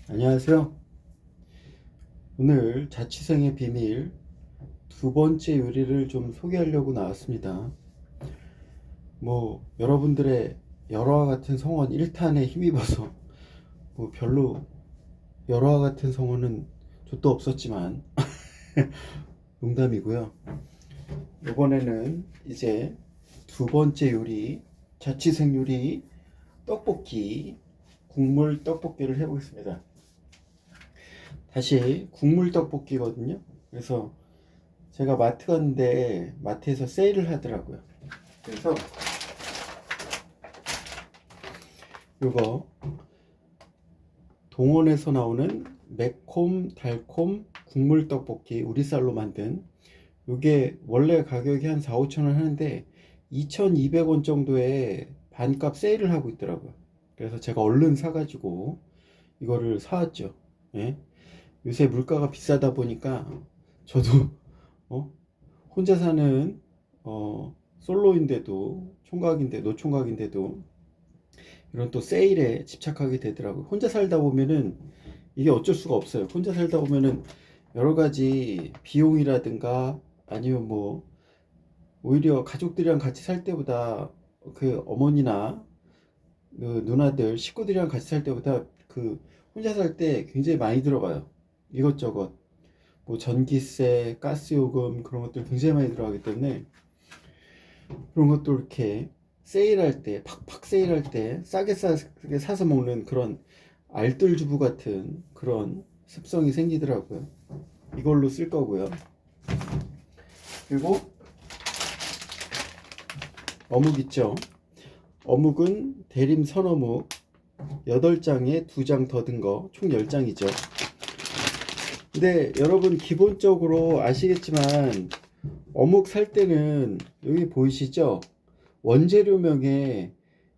안녕하세요. 오늘 자취생의 비밀 두 번째 요리를 좀 소개하려고 나왔습니다. 여러분들의 열화와 같은 성원 1탄에 힘입어서 별로 열화와 같은 성원은 족도 없었지만 농담이고요. 이번에는 이제 두 번째 요리, 자취생 요리 떡볶이, 국물 떡볶이를 해보겠습니다. 다시 국물 떡볶이거든요. 그래서 제가 마트 갔는데 마트에서 세일을 하더라고요. 그래서 이거 동원에서 나오는 매콤 달콤 국물 떡볶이, 우리 쌀로 만든, 이게 원래 가격이 한 4, 5천 원 하는데 2,200원 정도에 반값 세일을 하고 있더라고요. 그래서 제가 얼른 사가지고 이거를 사왔죠. 예? 요새 물가가 비싸다 보니까 저도 어? 혼자 사는 솔로인데도, 총각인데 노총각인데도 이런 또 세일에 집착하게 되더라고요. 혼자 살다 보면은 이게 어쩔 수가 없어요. 혼자 살다 보면은 여러 가지 비용이라든가 아니면 오히려 가족들이랑 같이 살 때보다 그 어머니나 그 누나들 식구들이랑 같이 살 때보다 그 혼자 살 때 굉장히 많이 들어가요. 이것저것 전기세, 가스요금 그런 것들 굉장히 많이 들어가기 때문에 그런 것도 이렇게 세일할 때, 팍팍 세일할 때 싸게 사서 먹는 그런 알뜰주부 같은 그런 습성이 생기더라고요. 이걸로 쓸 거고요. 그리고 어묵 있죠. 어묵은 대림 선어묵 8장에 2장 더 든 거 총 10장이죠. 근데 여러분 기본적으로 아시겠지만 어묵 살 때는 여기 보이시죠? 원재료명에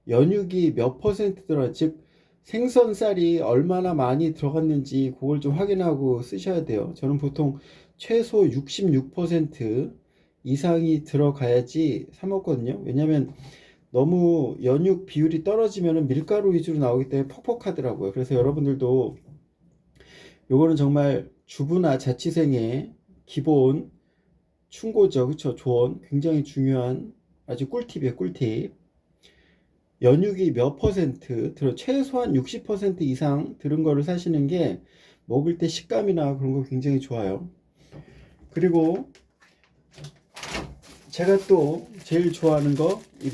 연육이 몇 퍼센트 들어가, 즉 생선살이 얼마나 많이 들어갔는지 그걸 좀 확인하고 쓰셔야 돼요. 저는 보통 최소 66% 이상이 들어가야지 사 먹거든요. 왜냐면 너무 연육 비율이 떨어지면 밀가루 위주로 나오기 때문에 퍽퍽하더라고요. 그래서 여러분들도 요거는 정말 주부나 자취생의 기본 충고죠. 그쵸? 조언. 굉장히 중요한 아주 꿀팁이에요. 꿀팁. 연육이 몇 퍼센트 최소한 60% 이상 들은 거를 사시는 게 먹을 때 식감이나 그런 거 굉장히 좋아요. 그리고 제가 또 제일 좋아하는 거, 이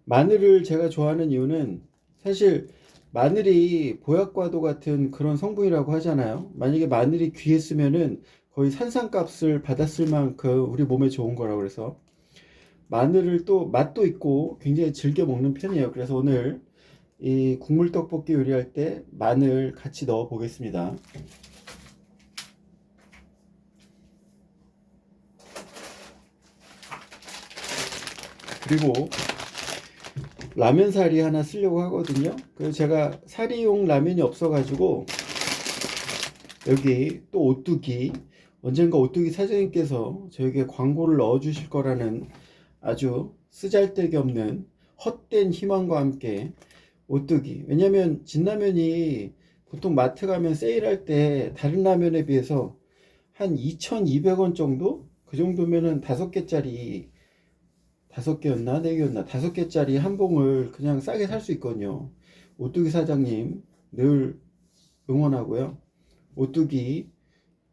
마늘을 제가 좋아하는 이유는 사실 마늘이 보약과도 같은 그런 성분이라고 하잖아요. 만약에 마늘이 귀했으면은 거의 산산값을 받았을 만큼 우리 몸에 좋은 거라고. 그래서 마늘을 또 맛도 있고 굉장히 즐겨 먹는 편이에요. 그래서 오늘 이 국물 떡볶이 요리할 때 마늘 같이 넣어 보겠습니다. 그리고 라면 사리 하나 쓰려고 하거든요. 그래서 제가 사리용 라면이 없어 가지고 여기 또 오뚜기, 언젠가 오뚜기 사장님께서 저에게 광고를 넣어 주실 거라는 아주 쓰잘데기 없는 헛된 희망과 함께 오뚜기. 왜냐면 진라면이 보통 마트 가면 세일할 때 다른 라면에 비해서 한 2,200원 정도? 그 정도면은 5개짜리, 5개였나 4개였나 5개짜리 한 봉을 그냥 싸게 살 수 있거든요. 오뚜기 사장님 늘 응원하고요. 오뚜기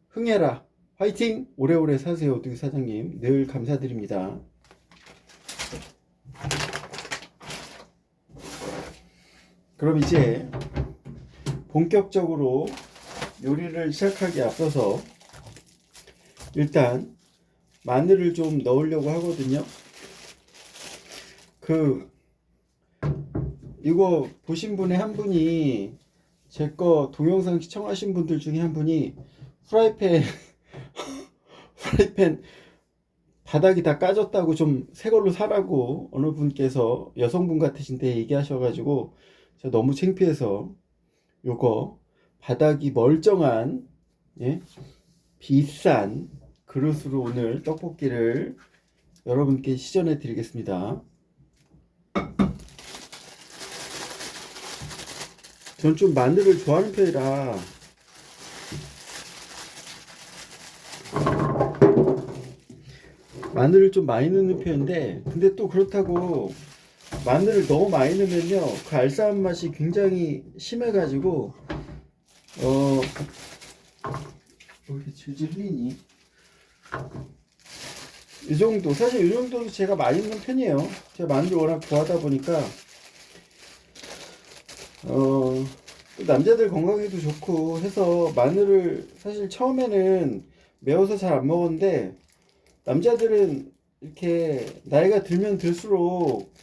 흥해라, 화이팅! 오래오래 사세요. 오뚜기 사장님 늘 감사드립니다. 그럼 이제 본격적으로 요리를 시작하기 앞서서 일단 마늘을 좀 넣으려고 하거든요. 이거 보신 분의 한 분이, 제 거 동영상 시청하신 분들 중에 한 분이 프라이팬 프라이팬 바닥이 다 까졌다고 좀 새 걸로 사라고 어느 분께서 여성분 같으신데 얘기하셔가지고 제가 너무 창피해서 요거 바닥이 멀쩡한, 예? 비싼 그릇으로 오늘 떡볶이를 여러분께 시전해 드리겠습니다. 전 좀 마늘을 좋아하는 편이라 마늘을 좀 많이 넣는 편인데, 근데 또 그렇다고 마늘을 너무 많이 넣으면요 그 알싸한 맛이 굉장히 심해가지고 왜 이렇게 질질 흘리니? 이 정도, 사실 이 정도도 제가 많이 넣는 편이에요. 제가 마늘을 워낙 좋아하다 보니까 또 남자들 건강에도 좋고 해서 마늘을 사실 처음에는 매워서 잘 안 먹었는데, 남자들은 이렇게 나이가 들면 들수록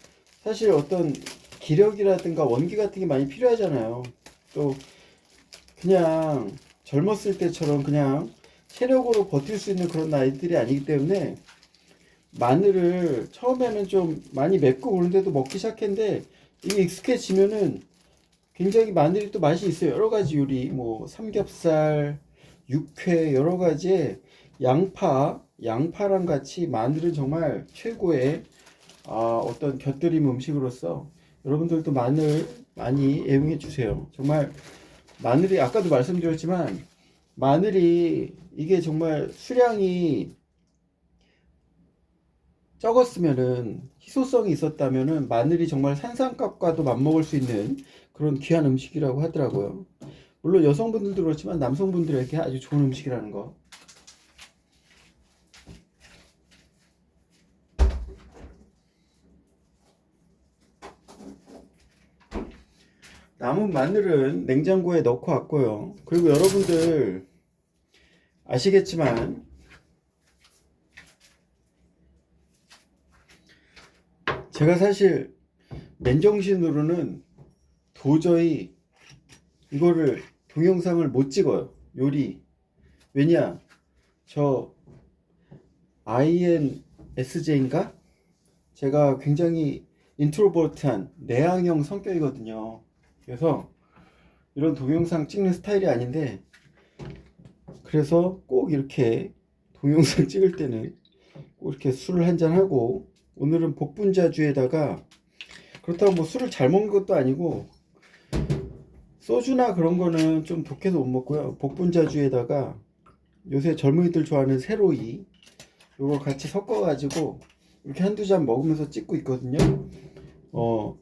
사실 어떤 기력이라든가 원기 같은 게 많이 필요하잖아요. 또 그냥 젊었을 때처럼 그냥 체력으로 버틸 수 있는 그런 나이들이 아니기 때문에 마늘을 처음에는 좀 많이 맵고 그런데도 먹기 시작했는데, 이게 익숙해지면은 굉장히 마늘이 또 맛이 있어요. 여러 가지 요리, 뭐 삼겹살, 육회, 여러 가지에 양파랑 같이 마늘은 정말 최고의 어떤 곁들임 음식으로서 여러분들도 마늘 많이 애용해 주세요. 정말 마늘이, 아까도 말씀드렸지만 마늘이 이게 정말 수량이 적었으면은, 희소성이 있었다면은 마늘이 정말 산삼값과도 맞먹을 수 있는 그런 귀한 음식이라고 하더라고요. 물론 여성분들도 그렇지만 남성분들에게 아주 좋은 음식이라는 거. 남은 마늘은 냉장고에 넣고 왔고요. 그리고 여러분들 아시겠지만 제가 사실 맨정신으로는 도저히 이거를 동영상을 못 찍어요. 요리. 왜냐? 저 INSJ인가? 제가 굉장히 인트로버트한 내향형 성격이거든요. 그래서 이런 동영상 찍는 스타일이 아닌데, 그래서 꼭 이렇게 동영상 찍을 때는 꼭 이렇게 술을 한잔 하고, 오늘은 복분자주에다가, 그렇다고 뭐 술을 잘 먹는 것도 아니고 소주나 그런 거는 좀 독해서 못 먹고요. 복분자주에다가 요새 젊은이들 좋아하는 세로이, 요거 같이 섞어 가지고 이렇게 한두 잔 먹으면서 찍고 있거든요.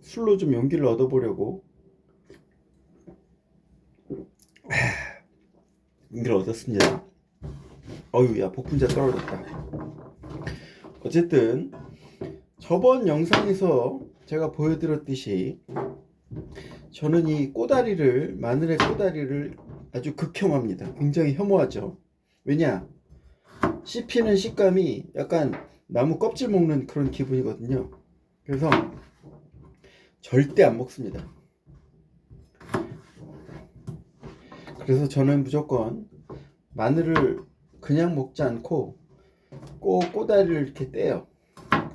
술로 좀 용기를 얻어보려고. 용기를 얻었습니다. 어휴, 야, 복분자 떨어졌다. 어쨌든 저번 영상에서 제가 보여드렸듯이 저는 이 꼬다리를, 마늘의 꼬다리를 아주 극혐합니다. 굉장히 혐오하죠. 왜냐? 씹히는 식감이 약간 나무 껍질 먹는 그런 기분이거든요. 그래서 절대 안 먹습니다. 그래서 저는 무조건 마늘을 그냥 먹지 않고 꼭 꼬다리를 이렇게 떼요.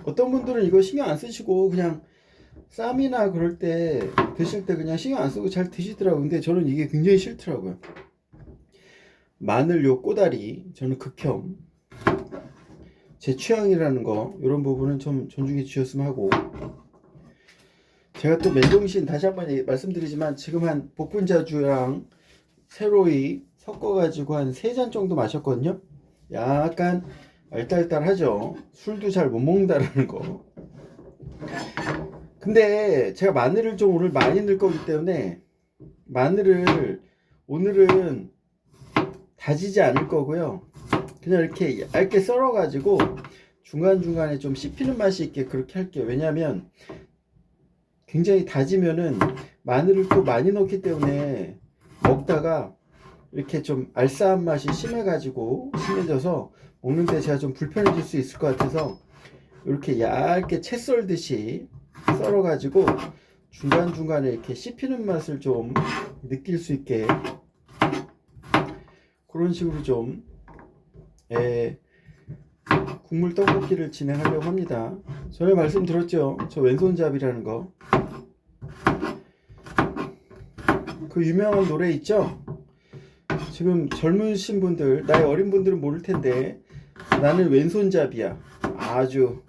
어떤 분들은 이거 신경 안 쓰시고 그냥 쌈이나 그럴 때 드실 때 그냥 신경 안 쓰고 잘 드시더라고요. 근데 저는 이게 굉장히 싫더라고요. 마늘 요 꼬다리 저는 극혐. 제 취향이라는 거, 이런 부분은 좀 존중해 주셨으면 하고, 제가 또 맨정신 다시 한번 말씀드리지만 지금 한 복분자주랑 세로이 섞어가지고 한 3잔 정도 마셨거든요. 약간 알딸딸하죠. 술도 잘 못 먹는다라는 거. 근데 제가 마늘을 좀 오늘 많이 넣을 거기 때문에 마늘을 오늘은 다지지 않을 거고요. 그냥 이렇게 얇게 썰어 가지고 중간중간에 좀 씹히는 맛이 있게 그렇게 할게요. 왜냐면 굉장히 다지면은 마늘을 또 많이 넣기 때문에 먹다가 이렇게 좀 알싸한 맛이 심해져서 먹는데 제가 좀 불편해질 수 있을 것 같아서 이렇게 얇게 채 썰듯이 썰어 가지고 중간중간에 이렇게 씹히는 맛을 좀 느낄 수 있게 그런 식으로 좀 국물 떡볶이를 진행하려고 합니다. 전에 말씀드렸죠, 저 왼손잡이라는 거. 그 유명한 노래 있죠. 지금 젊으신 분들, 나이 어린 분들은 모를 텐데 나는 왼손잡이야, 아주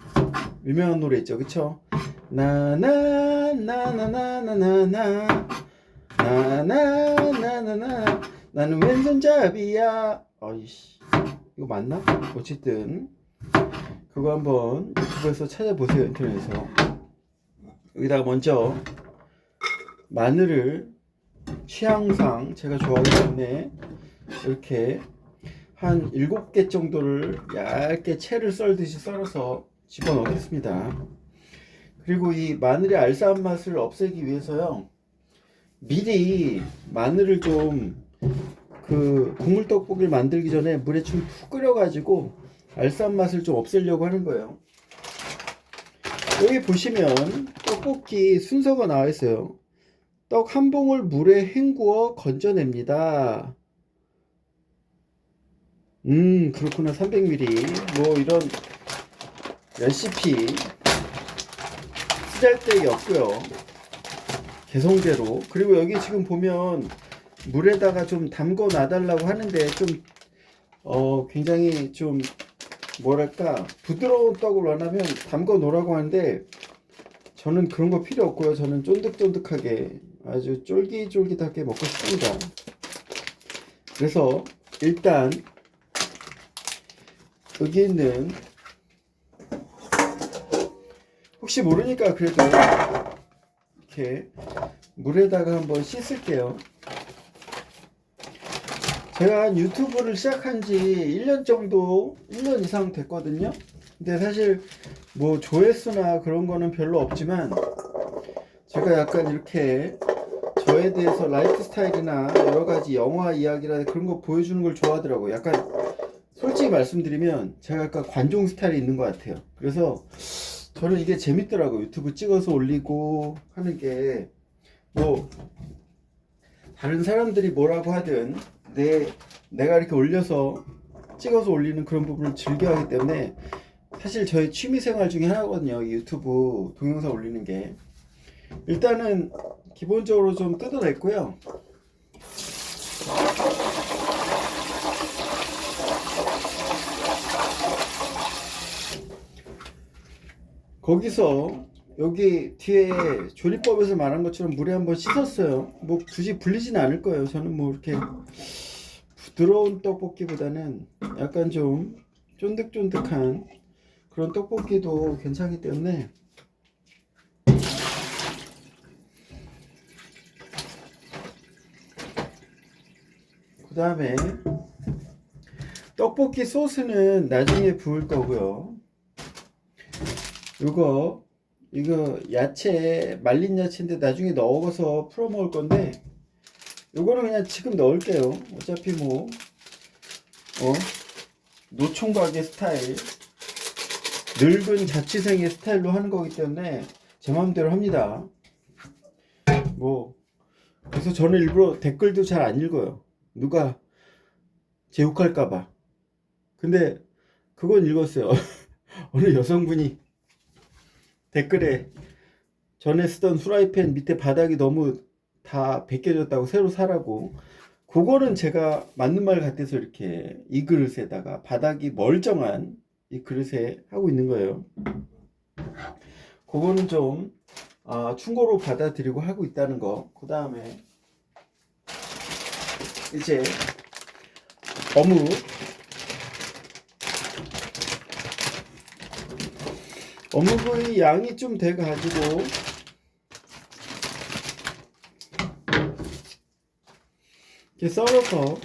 유명한 노래 있죠, 그쵸? 나나나나나나나 나나나나나 나는 왼손잡이야. 어이씨, 이거 맞나? 어쨌든 그거 한번 유튜브에서 찾아보세요. 인터넷에서. 여기다가 먼저 마늘을 취향상 제가 좋아하기 때문에 이렇게 한 7개 정도를 얇게 채를 썰듯이 썰어서 집어넣겠습니다. 그리고 이 마늘의 알싸한 맛을 없애기 위해서요, 미리 마늘을 좀 그 국물 떡볶이를 만들기 전에 물에 좀 푹 끓여가지고 알싸한 맛을 좀 없애려고 하는 거예요. 여기 보시면 떡볶이 순서가 나와 있어요. 떡 한 봉을 물에 헹구어 건져냅니다. 그렇구나. 300ml. 뭐 이런 레시피 쓰잘데기 없고요. 개성대로. 그리고 여기 지금 보면 물에다가 좀 담궈 놔달라고 하는데 좀 굉장히 좀 뭐랄까 부드러운 떡을 원하면 담궈 놓으라고 하는데 저는 그런 거 필요 없고요. 저는 쫀득쫀득하게 아주 쫄깃쫄깃하게 먹고 싶습니다. 그래서 일단 여기 있는, 혹시 모르니까 그래도 이렇게 물에다가 한번 씻을게요. 제가 한 유튜브를 시작한 지 1년 정도, 1년 이상 됐거든요. 근데 사실 뭐 조회수나 그런 거는 별로 없지만 제가 약간 이렇게 저에 대해서 라이프 스타일이나 여러 가지 영화 이야기나 그런 거 보여주는 걸 좋아하더라고요. 약간 솔직히 말씀드리면 제가 약간 관종 스타일이 있는 것 같아요. 그래서 저는 이게 재밌더라고요. 유튜브 찍어서 올리고 하는 게, 뭐 다른 사람들이 뭐라고 하든 내가 이렇게 올려서 찍어서 올리는 그런 부분을 즐겨하기 때문에 사실 저의 취미생활 중에 하나거든요. 이 유튜브 동영상 올리는 게. 일단은 기본적으로 좀 뜯어냈고요. 거기서 여기 뒤에 조리법에서 말한 것처럼 물에 한번 씻었어요. 뭐 굳이 불리진 않을 거예요. 저는 뭐 이렇게 부드러운 떡볶이보다는 약간 좀 쫀득쫀득한 그런 떡볶이도 괜찮기 때문에 그 다음에 떡볶이 소스는 나중에 부을 거고요. 이거 야채, 말린 야채인데 나중에 넣어서 풀어 먹을 건데 요거는 그냥 지금 넣을게요. 어차피 뭐 노총각의 스타일, 늙은 자취생의 스타일로 하는 거기 때문에 제 마음대로 합니다. 뭐 그래서 저는 일부러 댓글도 잘 안 읽어요. 누가 제 욕할까봐. 근데 그건 읽었어요. 어느 여성분이 댓글에 전에 쓰던 후라이팬 밑에 바닥이 너무 다 벗겨졌다고 새로 사라고. 그거는 제가 맞는 말 같아서 이렇게 이 그릇에다가 바닥이 멀쩡한 이 그릇에 하고 있는 거예요. 그거는 좀 충고로 받아들이고 하고 있다는 거. 그 다음에 이제 어묵의 양이 좀 돼가지고 이렇게 썰어서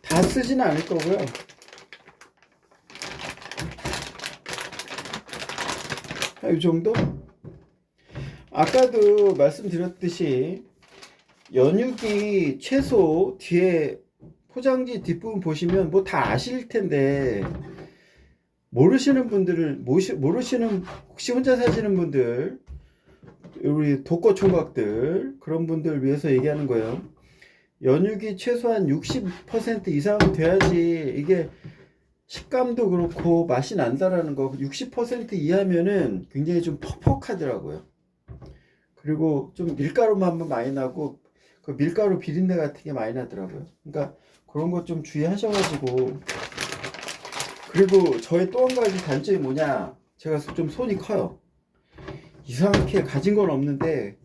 다 쓰지는 않을 거고요. 이 정도? 아까도 말씀드렸듯이 연육이 채소 뒤에 포장지 뒷부분 보시면 뭐 다 아실 텐데 모르시는 분들을 모르시는, 혹시 혼자 사시는 분들, 우리 독거 총각들 그런 분들 위해서 얘기하는 거예요. 연육이 최소한 60% 이상은 돼야지 이게 식감도 그렇고 맛이 난다라는 거. 60% 이하면은 굉장히 좀 퍽퍽하더라고요. 그리고 좀 밀가루만 많이 나고 그 밀가루 비린내 같은 게 많이 나더라고요. 그러니까 그런 것 좀 주의하셔가지고. 그리고 저의 또 한 가지 단점이 뭐냐, 제가 좀 손이 커요. 이상하게 가진 건 없는데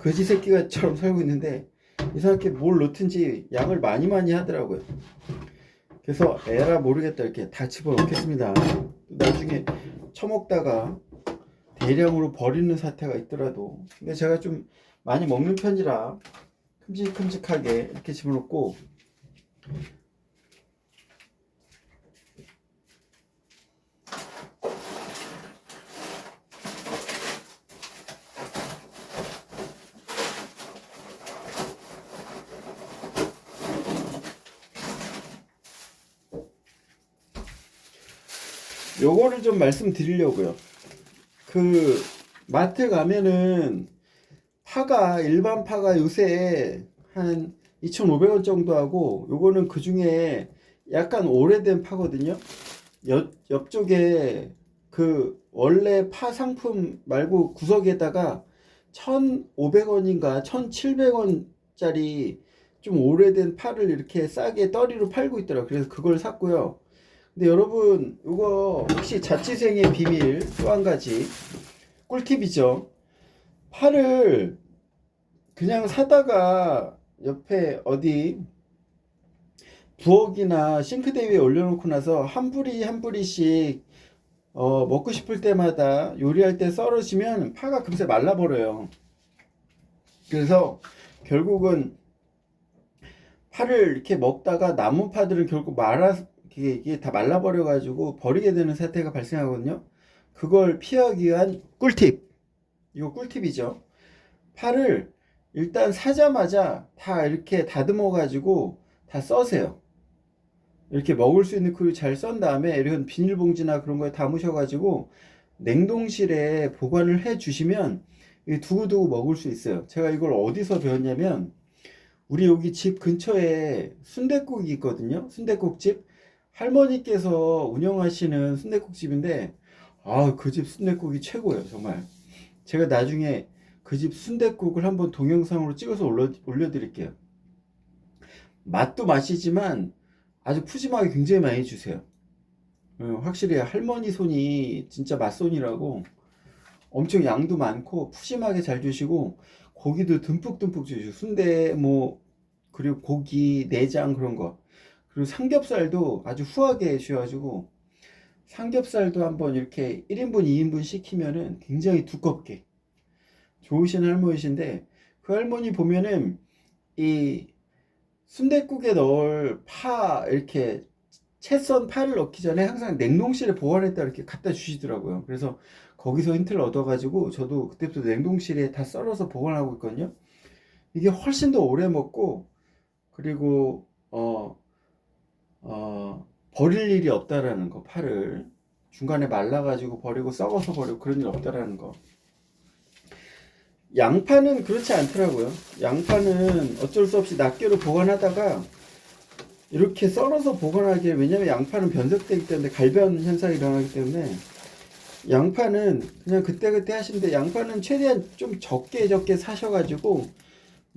거지 새끼가처럼 살고 있는데 이상하게 뭘 넣든지 양을 많이 하더라고요. 그래서 에라 모르겠다 이렇게 다 집어넣겠습니다. 나중에 처먹다가 대량으로 버리는 사태가 있더라도, 근데 제가 좀 많이 먹는 편이라 큼직큼직하게 이렇게 집어넣고, 요거를 좀 말씀드리려고요. 그 마트 가면은 파가, 일반 파가 요새 한 2,500원 정도 하고, 요거는 그 중에 약간 오래된 파거든요. 옆쪽에 그 원래 파 상품 말고 구석에다가 1,500원인가 1,700원짜리 좀 오래된 파를 이렇게 싸게 떨이로 팔고 있더라고요. 그래서 그걸 샀고요. 근데 여러분, 이거 혹시 자취생의 비밀 또 한 가지 꿀팁이죠. 파를 그냥 사다가 옆에 어디 부엌이나 싱크대 위에 올려놓고 나서 한 부리 한 부리씩 먹고 싶을 때마다 요리할 때 썰으시면 파가 금세 말라버려요. 그래서 결국은 파를 이렇게 먹다가 남은 파들은 결국 이게 다 말라버려 가지고 버리게 되는 사태가 발생하거든요. 그걸 피하기 위한 꿀팁, 이거 꿀팁이죠. 파를 일단 사자마자 다 이렇게 다듬어 가지고 다 써세요. 이렇게 먹을 수 있는 크루 잘 썬 다음에 이런 비닐봉지나 그런 거에 담으셔 가지고 냉동실에 보관을 해 주시면 두고두고 먹을 수 있어요. 제가 이걸 어디서 배웠냐면, 우리 여기 집 근처에 순댓국이 있거든요. 순댓국집. 할머니께서 운영하시는 순댓국집인데, 아, 그 집 순댓국이 최고예요, 정말. 제가 나중에 그 집 순댓국을 한번 동영상으로 찍어서 올려드릴게요. 맛도 맛이지만 아주 푸짐하게 굉장히 많이 주세요. 확실히 할머니 손이 진짜 맛손이라고, 엄청 양도 많고 푸짐하게 잘 주시고, 고기도 듬뿍듬뿍 주시고, 순대 뭐, 그리고 고기 내장 그런 거, 그리고 삼겹살도 아주 후하게 주셔가지고, 삼겹살도 한번 이렇게 1인분 2인분 시키면은 굉장히 두껍게 좋으신 할머니신데, 그 할머니 보면은 이 순댓국에 넣을 파, 이렇게 채 썬 파를 넣기 전에 항상 냉동실에 보관했다 이렇게 갖다 주시더라고요. 그래서 거기서 힌트를 얻어가지고 저도 그때부터 냉동실에 다 썰어서 보관하고 있거든요. 이게 훨씬 더 오래 먹고, 그리고 버릴 일이 없다라는 거, 파를 중간에 말라가지고 버리고 썩어서 버리고 그런 일 없다라는 거. 양파는 그렇지 않더라고요. 양파는 어쩔 수 없이 낱개로 보관하다가 이렇게 썰어서 보관하기에, 왜냐면 양파는 변색되기 때문에, 갈변 현상이 일어나기 때문에 양파는 그냥 그때그때 하시는데, 양파는 최대한 좀 적게 사셔가지고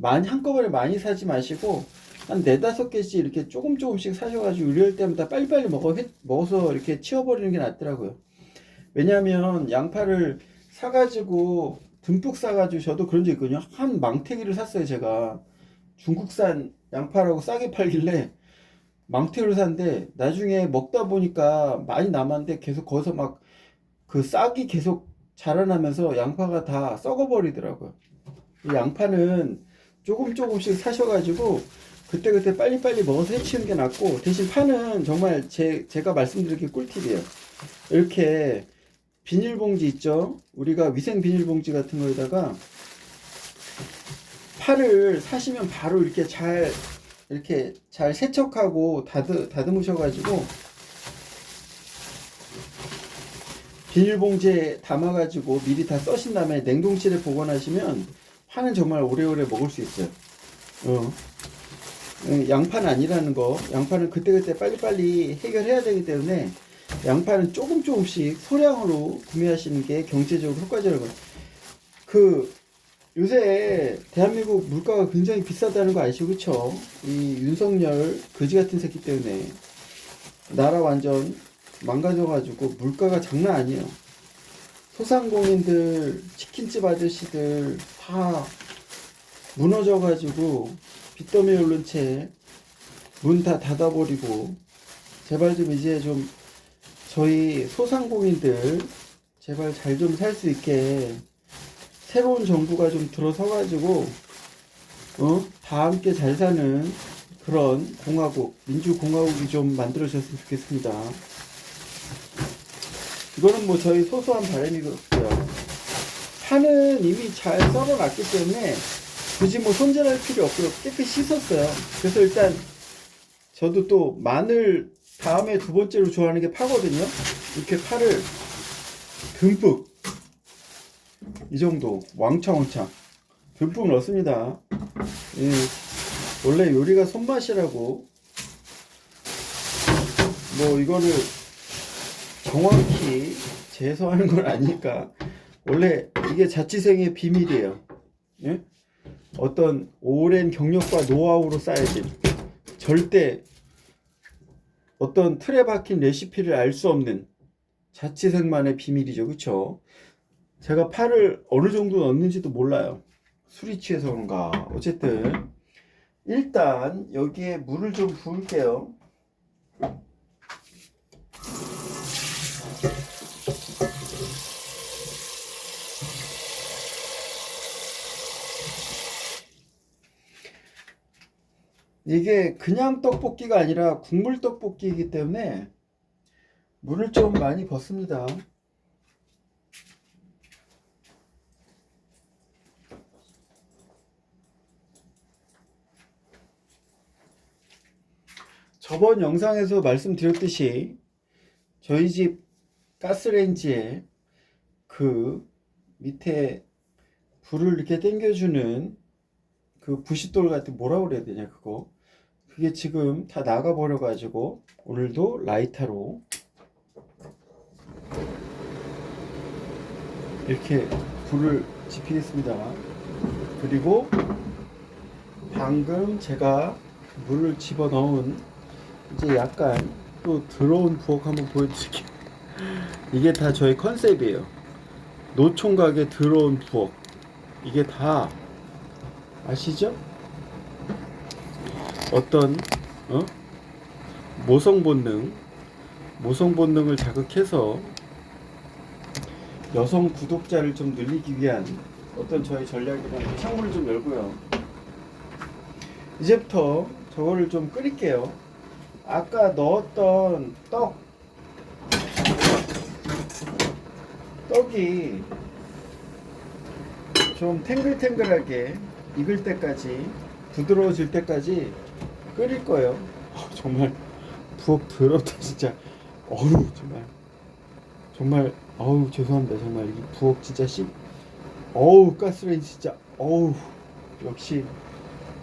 한꺼번에 많이 사지 마시고 한 4-5개씩 이렇게 조금씩 사셔가지고 요리할 때마다 빨리빨리 먹어서 이렇게 치워버리는 게 낫더라고요. 왜냐하면 양파를 사가지고 듬뿍 사가지고, 저도 그런 적 있거든요. 한 망태기를 샀어요. 제가 중국산 양파라고 싸게 팔길래 망태기를 샀는데, 나중에 먹다 보니까 많이 남았는데 계속 거기서 막 그 싹이 계속 자라나면서 양파가 다 썩어버리더라고요. 이 양파는 조금씩 사셔가지고 그때그때 빨리빨리 먹어서 해치우는 게 낫고, 대신 파는 정말 제가 말씀드릴 꿀팁이에요. 이렇게 비닐봉지 있죠? 우리가 위생 비닐봉지 같은 거에다가 파를 사시면 바로 이렇게 잘 세척하고 다듬으셔가지고 비닐봉지에 담아가지고 미리 다 써신 다음에 냉동실에 보관하시면 파는 정말 오래오래 먹을 수 있어요. 양파는 아니라는 거. 양파는 그때그때 빨리빨리 해결해야 되기 때문에 양파는 조금씩 소량으로 구매하시는 게 경제적으로 효과적이라고. 요새 대한민국 물가가 굉장히 비싸다는 거 아시죠? 그쵸? 이 윤석열 거지 같은 새끼 때문에 나라 완전 망가져가지고 물가가 장난 아니에요. 소상공인들, 치킨집 아저씨들 다 무너져가지고 빚더미에 오른 채 문 다 닫아버리고, 제발 좀 이제 좀 저희 소상공인들 제발 잘 좀 살 수 있게 새로운 정부가 좀 들어서가지고 다 함께 잘 사는 그런 공화국, 민주공화국이 좀 만들어졌으면 좋겠습니다. 이거는 뭐 저희 소소한 바람이고요. 파는 이미 잘 썰어놨기 때문에 굳이 뭐 손질할 필요 없고요. 깨끗이 씻었어요. 그래서 일단 저도 또 마늘 다음에 두 번째로 좋아하는 게 파거든요. 이렇게 파를 듬뿍 이 정도 왕창 듬뿍 넣습니다. 예, 원래 요리가 손맛이라고 뭐 이거를 정확히 제서하는 건 아니까 원래 이게 자취생의 비밀이에요. 예? 어떤 오랜 경력과 노하우로 쌓여진 절대 어떤 틀에 박힌 레시피를 알 수 없는 자취생만의 비밀이죠. 그쵸? 제가 파를 어느 정도 넣는지도 몰라요. 술이 취해서 그런가. 어쨌든 일단 여기에 물을 좀 부을게요. 이게 그냥 떡볶이가 아니라 국물 떡볶이이기 때문에 물을 좀 많이 붓습니다. 저번 영상에서 말씀드렸듯이 저희 집 가스레인지에 그 밑에 불을 이렇게 당겨주는 그 부싯돌 같은 뭐라 그래야 되냐 그게 지금 다 나가 버려 가지고 오늘도 라이터로 이렇게 불을 지피겠습니다. 그리고 방금 제가 물을 집어 넣은 이제 약간 또 더러운 부엌 한번 보여드릴게요. 이게 다 저희 컨셉이에요. 노총각의 더러운 부엌. 이게 다 아시죠? 어떤 모성 본능을 자극해서 여성 구독자를 좀 늘리기 위한 어떤 저희 전략이라는 창문을 좀 열고요. 이제부터 저거를 좀 끓일게요. 아까 넣었던 떡이 좀 탱글탱글하게 익을 때까지, 부드러워질 때까지 끓일 거예요. 정말 부엌 더럽다 진짜. 어우 정말 어우 죄송합니다. 정말 이 부엌 진짜 어우 가스레인지 진짜 어우. 역시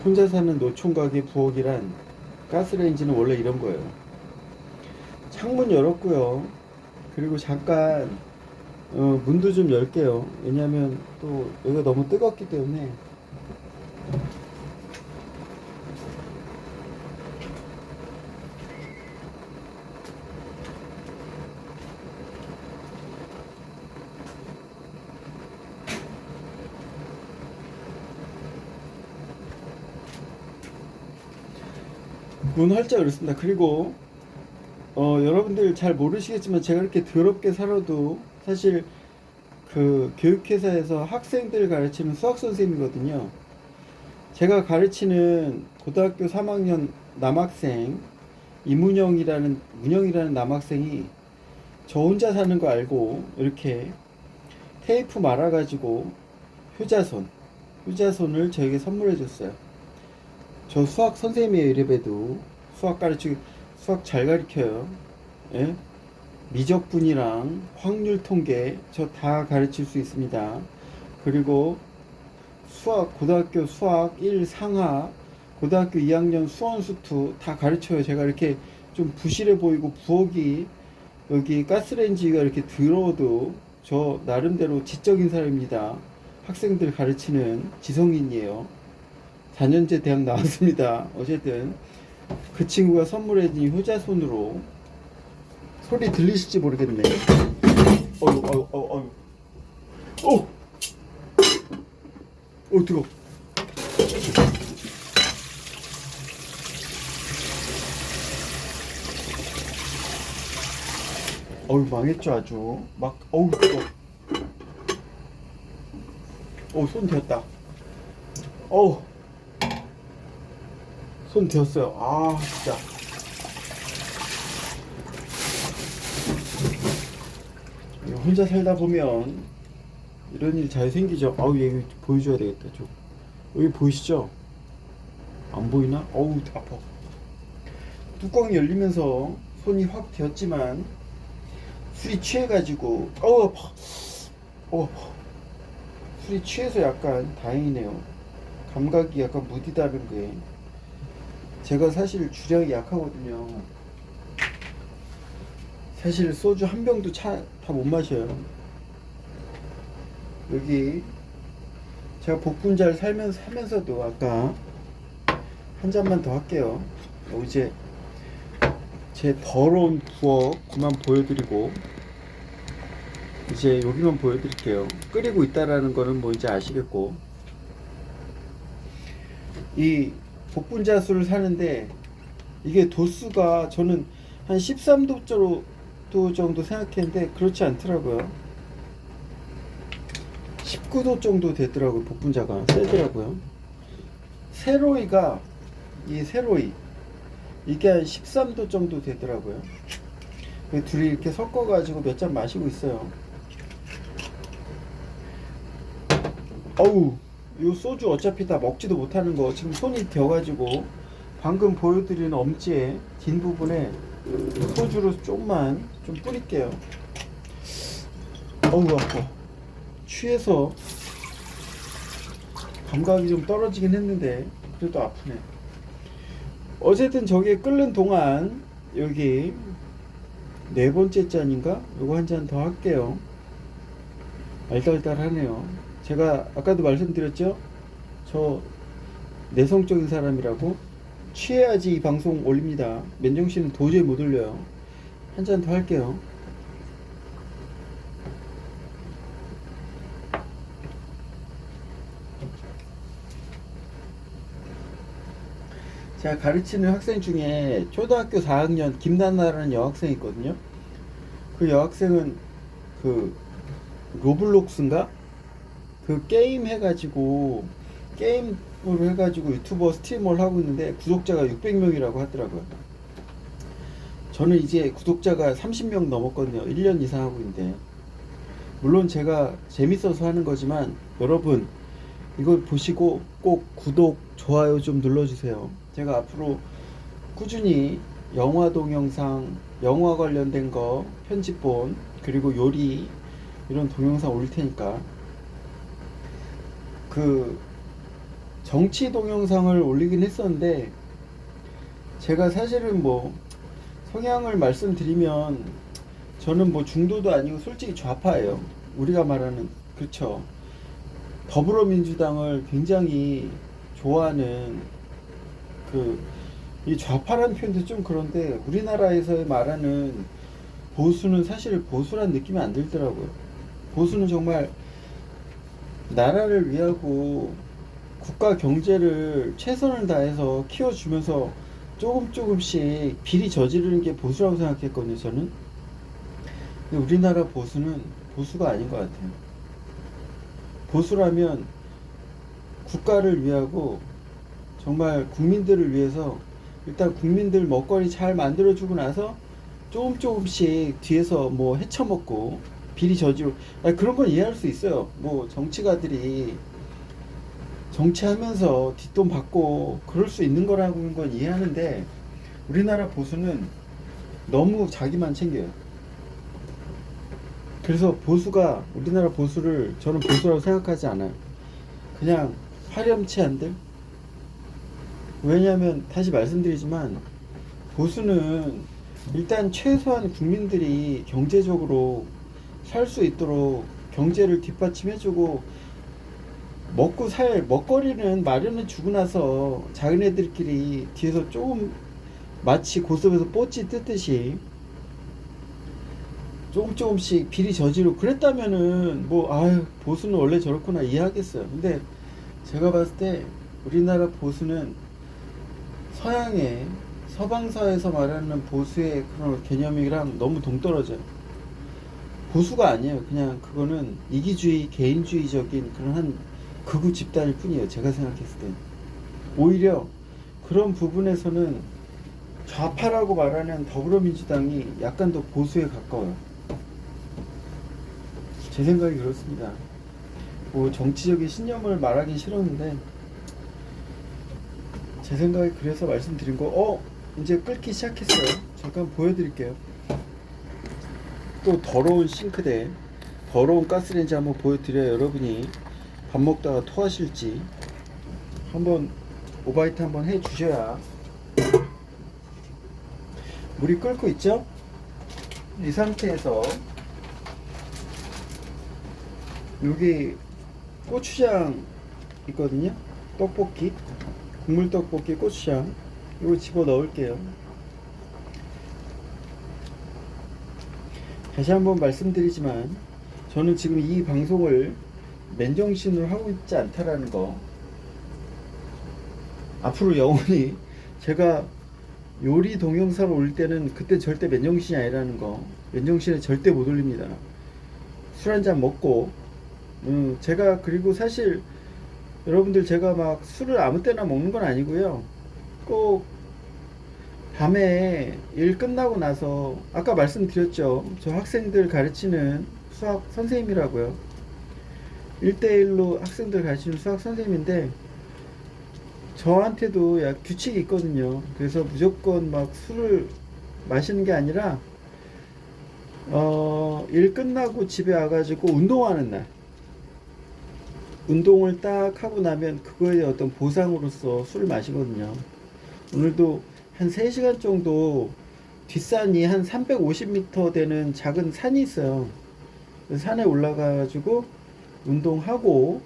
혼자 사는 노총각의 부엌이란 가스레인지는 원래 이런 거예요. 창문 열었고요. 그리고 잠깐 문도 좀 열게요. 왜냐면 또 여기가 너무 뜨겁기 때문에. 문 활짝 열었습니다. 그리고 여러분들 잘 모르시겠지만 제가 이렇게 더럽게 살아도 사실 그 교육회사에서 학생들 가르치는 수학 선생님이거든요. 제가 가르치는 고등학교 3학년 남학생 문영이라는 남학생이 저 혼자 사는 거 알고 이렇게 테이프 말아가지고 효자손을 저에게 선물해 줬어요. 저 수학 선생님이에요. 이래봬도 수학 잘 가르쳐요. 예? 미적분이랑 확률 통계 저 다 가르칠 수 있습니다. 그리고 고등학교 수학 1 상하, 고등학교 2학년 수원수투 다 가르쳐요. 제가 이렇게 좀 부실해 보이고 부엌이 여기 가스레인지가 이렇게 더러워도 저 나름대로 지적인 사람입니다. 학생들 가르치는 지성인이에요. 4년제 대학 나왔습니다. 어쨌든 그 친구가 선물해준 효자손으로, 소리 들리실지 모르겠네. 뜨거. 어우 망했죠 아주. 막 어우 뜨거. 어우 손 대었다. 어우 손 대었어요. 아 진짜. 혼자 살다 보면 이런 일 잘 생기죠. 아우 얘 보여줘야 되겠다. 좀 여기 보이시죠? 안 보이나? 어우 아파. 뚜껑이 열리면서 손이 확 되었지만 술이 취해가지고 어우 아파. 어우 아파. 술이 취해서 약간 다행이네요. 감각이 약간 무디다는 게. 제가 사실 주량이 약하거든요. 사실 소주 한 병도 다 못 마셔요. 여기 제가 복분자를 사면서도 아까 한 잔만 더 할게요. 이제 제 더러운 부엌 그만 보여드리고 이제 여기만 보여드릴게요. 끓이고 있다라는 거는 뭐 이제 아시겠고, 이 복분자 술을 사는데 이게 도수가 저는 한 13도 정도 생각했는데 그렇지 않더라고요. 19도 정도 되더라고요. 복분자가 세더라고요. 세로이가 이 세로이 이게 한 13도 정도 되더라고요. 둘이 이렇게 섞어 가지고 몇 잔 마시고 있어요. 어우 요 소주 어차피 다 먹지도 못하는 거 지금 손이 되어가지고 방금 보여드린 엄지의 긴 부분에 소주로 좀만 좀 뿌릴게요. 어우 아파. 취해서 감각이 좀 떨어지긴 했는데 그래도 아프네. 어쨌든 저게 끓는 동안 여기 네 번째 잔인가? 요거 한 잔 더 할게요. 알달달하네요. 제가 아까도 말씀드렸죠? 저 내성적인 사람이라고. 취해야지 이 방송 올립니다. 맨정신은 도저히 못 올려요. 한 잔 더 할게요. 제가 가르치는 학생 중에 초등학교 4학년 김나나라는 여학생이 있거든요. 그 여학생은 그 로블록스인가? 그 게임 해가지고 게임으로 해가지고 유튜버 스트리머를 하고 있는데 구독자가 600명이라고 하더라고요. 저는 이제 구독자가 30명 넘었거든요. 1년 이상 하고 있는데, 물론 제가 재밌어서 하는 거지만 여러분 이걸 보시고 꼭 구독, 좋아요 좀 눌러주세요. 제가 앞으로 꾸준히 영화 동영상, 영화 관련된 거 편집본 그리고 요리 이런 동영상 올릴 테니까. 그 정치 동영상을 올리긴 했었는데 제가 사실은 뭐 성향을 말씀드리면 저는 뭐 중도도 아니고 솔직히 좌파예요. 우리가 말하는, 그렇죠, 더불어민주당을 굉장히 좋아하는, 이 좌파라는 표현도 좀 그런데 우리나라에서 말하는 보수는 사실 보수란 느낌이 안 들더라고요. 보수는 정말 나라를 위하고 국가 경제를 최선을 다해서 키워주면서 조금씩 비리 저지르는 게 보수라고 생각했거든요, 저는. 근데 우리나라 보수는 보수가 아닌 것 같아요. 보수라면 국가를 위하고 정말 국민들을 위해서 일단 국민들 먹거리 잘 만들어주고 나서 조금씩 뒤에서 뭐 헤쳐먹고 비리 저지르고, 그런 건 이해할 수 있어요. 뭐 정치가들이 정치하면서 뒷돈 받고 그럴 수 있는 거라는 건 이해하는데 우리나라 보수는 너무 자기만 챙겨요. 그래서 보수가, 우리나라 보수를 저는 보수라고 생각하지 않아요. 그냥 화렴치한들. 왜냐하면 다시 말씀드리지만 보수는 일단 최소한 국민들이 경제적으로 살 수 있도록 경제를 뒷받침해주고 먹고 살 먹거리는 마련해 주고 나서 자기네들끼리 뒤에서 조금 마치 고속에서 뽀찌 뜯듯이 조금씩 비리 저지르고 그랬다면은 뭐 아유 보수는 원래 저렇구나 이해하겠어요. 근데 제가 봤을 때 우리나라 보수는 서양의 서방사에서 말하는 보수의 그런 개념이랑 너무 동떨어져요. 보수가 아니에요. 그냥 그거는 이기주의, 개인주의적인 그런 한 극우 집단일 뿐이에요. 제가 생각했을 때. 오히려 그런 부분에서는 좌파라고 말하는 더불어민주당이 약간 더 보수에 가까워요. 제 생각이 그렇습니다. 뭐 정치적인 신념을 말하긴 싫었는데 제 생각이 그래서 말씀드린 거. 이제 끓기 시작했어요. 잠깐 보여드릴게요. 또 더러운 싱크대, 더러운 가스레인지 한번 보여드려야 여러분이 밥 먹다가 토하실지 한번 오바이트 한번 해 주셔야. 물이 끓고 있죠? 이 상태에서 여기 고추장 있거든요. 떡볶이, 국물 떡볶이 고추장 이거 집어 넣을게요. 다시 한번 말씀드리지만 저는 지금 이 방송을 맨정신으로 하고 있지 않다라는 거, 앞으로 영원히 제가 요리 동영상을 올릴 때는 그때 절대 맨정신이 아니라는 거, 맨정신에 절대 못 올립니다. 술 한잔 먹고 제가 그리고 사실 여러분들 제가 막 술을 아무 때나 먹는 건 아니고요. 꼭 밤에 일 끝나고 나서 아까 말씀드렸죠. 저 학생들 가르치는 수학 선생님이라고요. 1대1로 학생들 가르치는 수학 선생님인데 저한테도 규칙이 있거든요. 그래서 무조건 막 술을 마시는 게 아니라 일 끝나고 집에 와가지고 운동하는 날, 운동을 딱 하고 나면 그거에 대한 어떤 보상으로서 술을 마시거든요. 오늘도 한 3시간 정도 뒷산이 한 350m 되는 작은 산이 있어요. 산에 올라가가지고 운동하고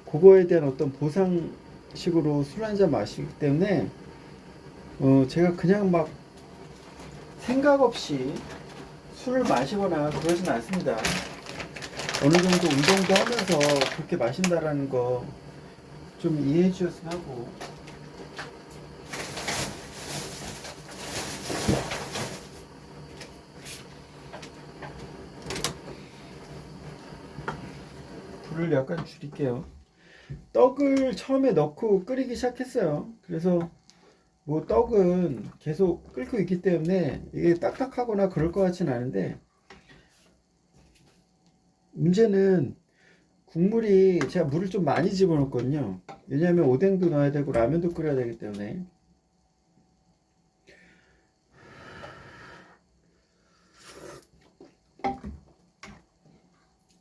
그거에 대한 어떤 보상식으로 술 한잔 마시기 때문에 제가 그냥 막 생각 없이 술을 마시거나 그러진 않습니다. 어느 정도 운동도 하면서 그렇게 마신다라는 거 좀 이해해 주셨으면 하고. 불을 약간 줄일게요. 떡을 처음에 넣고 끓이기 시작했어요. 그래서 뭐 떡은 계속 끓고 있기 때문에 이게 딱딱하거나 그럴 것 같진 않은데, 문제는 국물이, 제가 물을 좀 많이 집어넣었거든요. 왜냐하면 오뎅도 넣어야 되고 라면도 끓여야 되기 때문에.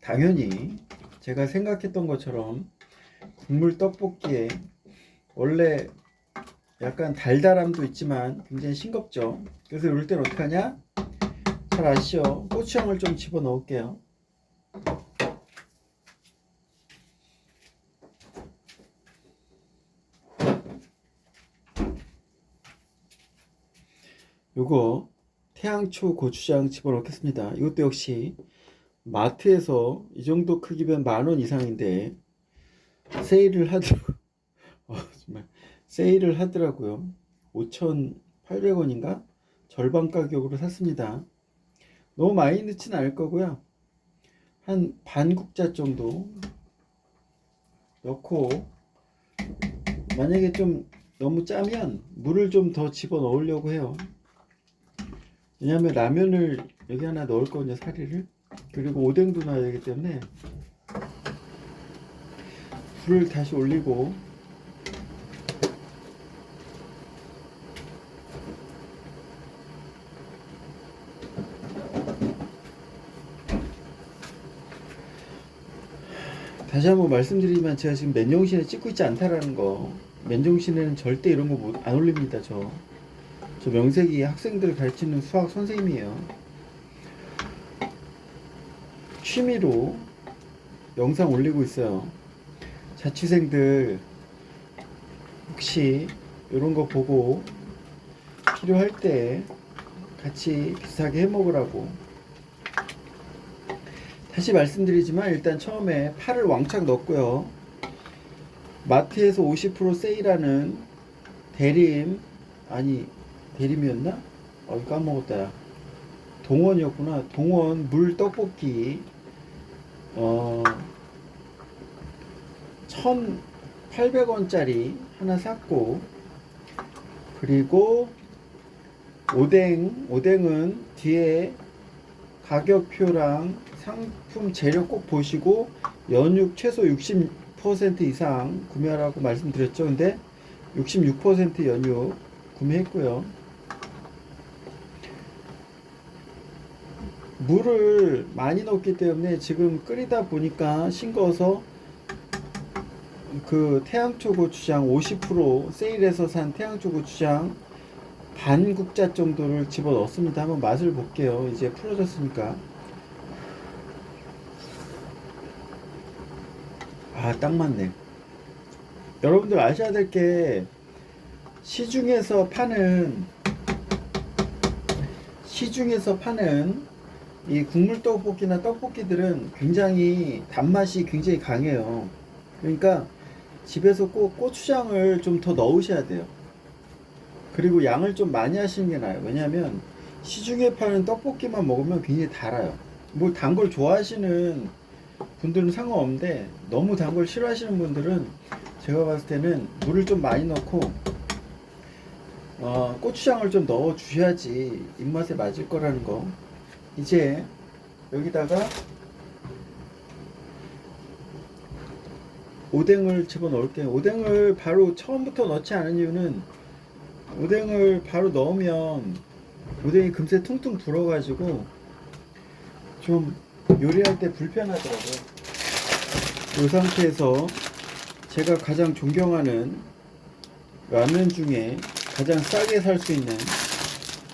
당연히 제가 생각했던 것처럼 국물 떡볶이에 원래 약간 달달함도 있지만 굉장히 싱겁죠. 그래서 이럴 땐 어떻게 하냐? 잘 아시죠? 고추장을 좀 집어 넣을게요. 요거 태양초 고추장 집어넣겠습니다. 이것도 역시 마트에서 이 정도 크기면 10,000원 이상인데 세일을 하더라고요. 정말 세일을 하더라고요. 5,800원인가? 절반 가격으로 샀습니다. 너무 많이 넣지는 않을 거고요. 한 반 국자 정도 넣고, 만약에 좀 너무 짜면 물을 좀 더 집어 넣으려고 해요. 왜냐하면 라면을 여기 하나 넣을 거거든요, 사리를. 그리고 오뎅도 넣어야 되기 때문에 불을 다시 올리고, 다시 한번 말씀드리면 제가 지금 맨정신에 찍고 있지 않다라는 거, 맨정신에는 절대 이런 거 안 올립니다. 저 명색이 학생들 가르치는 수학 선생님이에요. 취미로 영상 올리고 있어요. 자취생들 혹시 이런 거 보고 필요할 때 같이 비슷하게 해 먹으라고. 다시 말씀드리지만 일단 처음에 파를 왕창 넣었고요. 마트에서 50% 세일하는 대림이었나? 까먹었다. 동원이었구나. 동원 물 떡볶이 1,800원짜리 하나 샀고, 그리고 오뎅은 뒤에 가격표랑 상품 재료 꼭 보시고 연육 최소 60% 이상 구매하라고 말씀드렸죠. 근데 66% 연육 구매했고요. 물을 많이 넣었기 때문에 지금 끓이다 보니까 싱거워서 그 태양초 고추장 50% 세일해서 산 태양초 고추장 반 국자 정도를 집어 넣습니다. 한번 맛을 볼게요. 이제 풀어졌으니까. 딱 맞네. 여러분들 아셔야 될 게 시중에서 파는 이 국물 떡볶이나 떡볶이들은 굉장히 단맛이 굉장히 강해요. 그러니까 집에서 꼭 고추장을 좀 더 넣으셔야 돼요. 그리고 양을 좀 많이 하시는 게 나아요. 왜냐하면 시중에 파는 떡볶이만 먹으면 굉장히 달아요. 뭐 단 걸 좋아하시는 분들은 상관없는데 너무 단 걸 싫어하시는 분들은 제가 봤을 때는 물을 좀 많이 넣고 고추장을 좀 넣어 주셔야지 입맛에 맞을 거라는 거. 이제 여기다가 오뎅을 집어넣을게요. 오뎅을 바로 처음부터 넣지 않은 이유는 오뎅을 바로 넣으면 오뎅이 금세 퉁퉁 불어가지고 좀 요리할 때 불편하더라고요. 이 상태에서 제가 가장 존경하는 라면 중에 가장 싸게 살 수 있는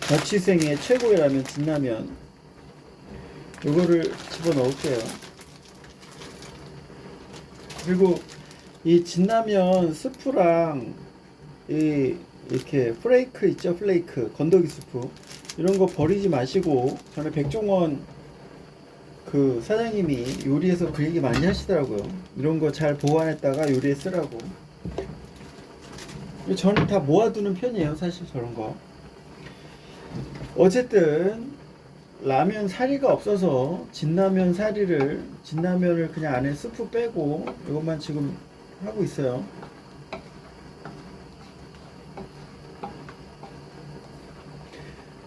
자취생의 최고의 라면, 진라면, 이거를 집어넣을게요. 그리고 이 진라면 스프랑 이렇게 플레이크 있죠? 플레이크, 건더기 스프, 이런 거 버리지 마시고, 전에 백종원 그 사장님이 요리에서 그 얘기 많이 하시더라고요. 이런 거 잘 보관했다가 요리에 쓰라고. 저는 다 모아두는 편이에요, 사실 저런 거. 어쨌든 라면 사리가 없어서 진라면을 그냥 안에 스프 빼고 이것만 지금 하고 있어요.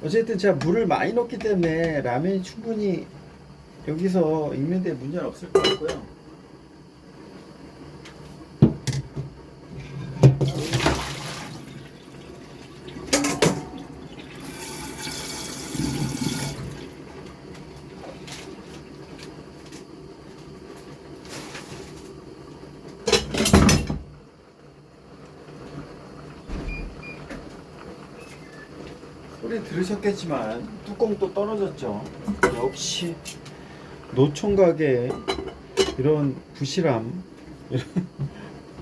어쨌든 제가 물을 많이 넣기 때문에 라면이 충분히 여기서 익는 데 문제는 없을 것 같고요. 소리 들으셨겠지만 뚜껑도 떨어졌죠. 역시 노총각의 이런 부실함,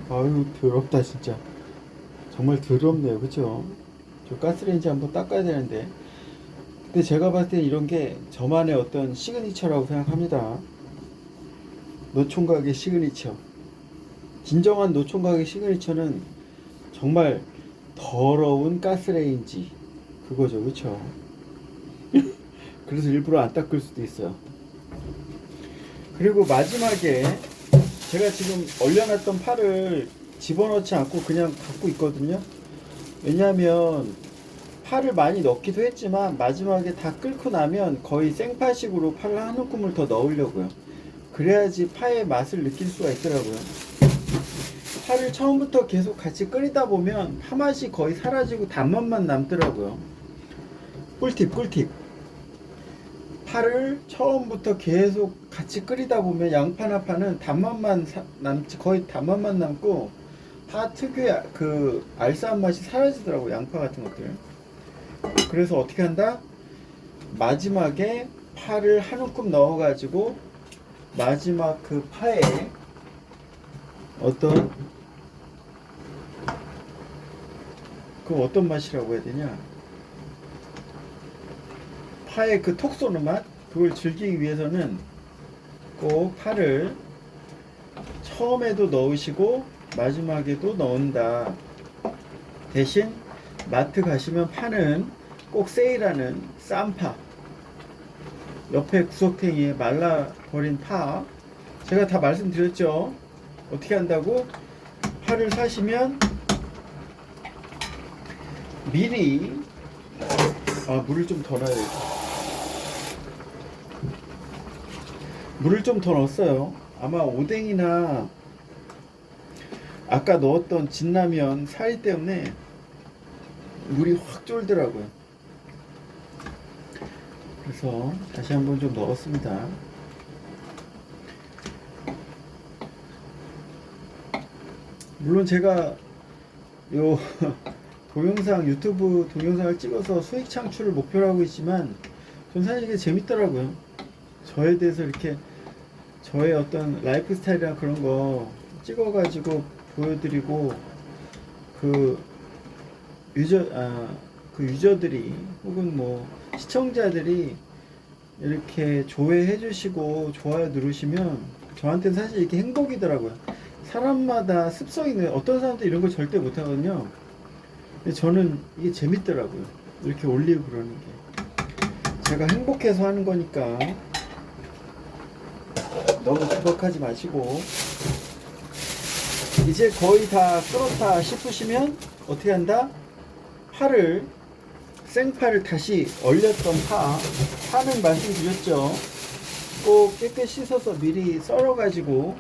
아유 더럽다 진짜. 정말 더럽네요, 그쵸? 저 가스레인지 한번 닦아야 되는데. 근데 제가 봤을 때 이런 게 저만의 어떤 시그니처라고 생각합니다. 노총각의 시그니처, 진정한 노총각의 시그니처는 정말 더러운 가스레인지, 그거죠, 그쵸? 그래서 일부러 안 닦을 수도 있어요. 그리고 마지막에 제가 지금 얼려놨던 파를 집어넣지 않고 그냥 갖고 있거든요. 왜냐하면 파를 많이 넣기도 했지만 마지막에 다 끓고 나면 거의 생파식으로 파를 한 움큼을 더 넣으려고요. 그래야지 파의 맛을 느낄 수가 있더라고요. 파를 처음부터 계속 같이 끓이다 보면 파 맛이 거의 사라지고 단맛만 남더라고요. 꿀팁. 파를 처음부터 계속 같이 끓이다 보면 양파나 파는 단맛만 남지, 거의 단맛만 남고 파 특유의 그 알싸한 맛이 사라지더라고요, 양파 같은 것들. 그래서 어떻게 한다? 마지막에 파를 한 움큼 넣어 가지고 마지막 그 파에 어떤 맛이라고 해야 되냐, 파의 그 톡 쏘는 맛, 그걸 즐기기 위해서는 꼭 파를 처음에도 넣으시고 마지막에도 넣는다. 대신 마트 가시면 파는 꼭 세일하는 싼 파, 옆에 구석탱이에 말라버린 파, 제가 다 말씀드렸죠. 어떻게 한다고? 파를 사시면 미리 물을 좀 더 넣어야 돼. 물을 좀 더 넣었어요. 아마 오뎅이나 아까 넣었던 진라면 사리 때문에 물이 확 쫄더라고요. 그래서 다시 한번 좀 넣었습니다. 물론 제가 요 동영상, 유튜브 동영상을 찍어서 수익 창출을 목표로 하고 있지만 전 사실 이게 재밌더라고요. 저에 대해서 이렇게 저의 어떤 라이프 스타일이나 그런 거 찍어가지고 보여드리고 그 유저들이 혹은 뭐 시청자들이 이렇게 조회해 주시고 좋아요 누르시면 저한테는 사실 이게 행복이더라고요. 사람마다 습성이 있는, 어떤 사람도 이런 걸 절대 못 하거든요. 근데 저는 이게 재밌더라고요. 이렇게 올리고 그러는 게 제가 행복해서 하는 거니까 너무 구박하지 마시고. 이제 거의 다 끓었다 싶으시면 어떻게 한다? 파를, 생파를 다시 얼렸던 파는 말씀드렸죠. 꼭 깨끗이 씻어서 미리 썰어가지고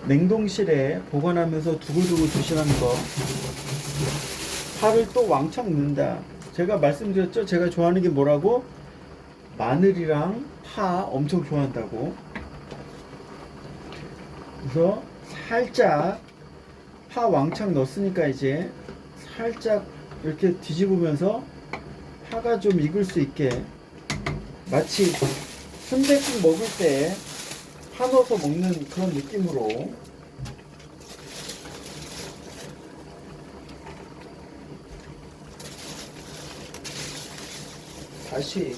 냉동실에 보관하면서 두고두고 드시라는 거. 파를 또 왕창 넣는다. 제가 말씀드렸죠. 제가 좋아하는 게 뭐라고? 마늘이랑 파 엄청 좋아한다고. 그래서 살짝 파 왕창 넣었으니까 이제 살짝 이렇게 뒤집으면서 파가 좀 익을 수 있게, 마치 순댓국 먹을 때 파 넣어서 먹는 그런 느낌으로 다시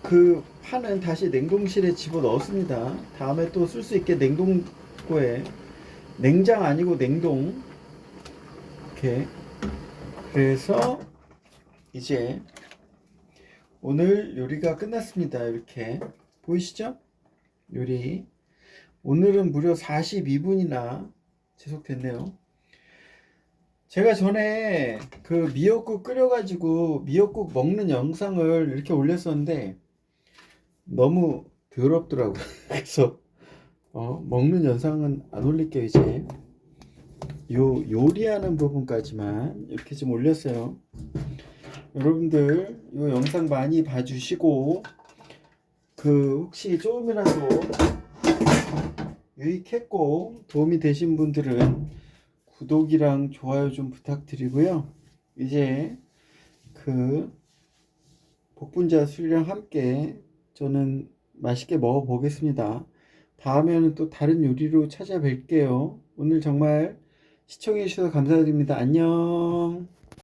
그 파는 다시 냉동실에 집어 넣었습니다. 다음에 또 쓸 수 있게 냉동고에, 냉장 아니고 냉동, 이렇게. 그래서 이제 오늘 요리가 끝났습니다. 이렇게 보이시죠? 요리 오늘은 무려 42분이나 지속됐네요. 제가 전에 그 미역국 끓여가지고 미역국 먹는 영상을 이렇게 올렸었는데 너무 더럽더라고요. 그래서 먹는 영상은 안 올릴게요. 이제 요리하는 부분까지만 이렇게 좀 올렸어요. 여러분들 이 영상 많이 봐주시고, 혹시 조금이라도 유익했고 도움이 되신 분들은 구독이랑 좋아요 좀 부탁드리고요. 이제 복분자 술이랑 함께 저는 맛있게 먹어 보겠습니다. 다음에는 또 다른 요리로 찾아뵐게요. 오늘 정말 시청해 주셔서 감사드립니다. 안녕.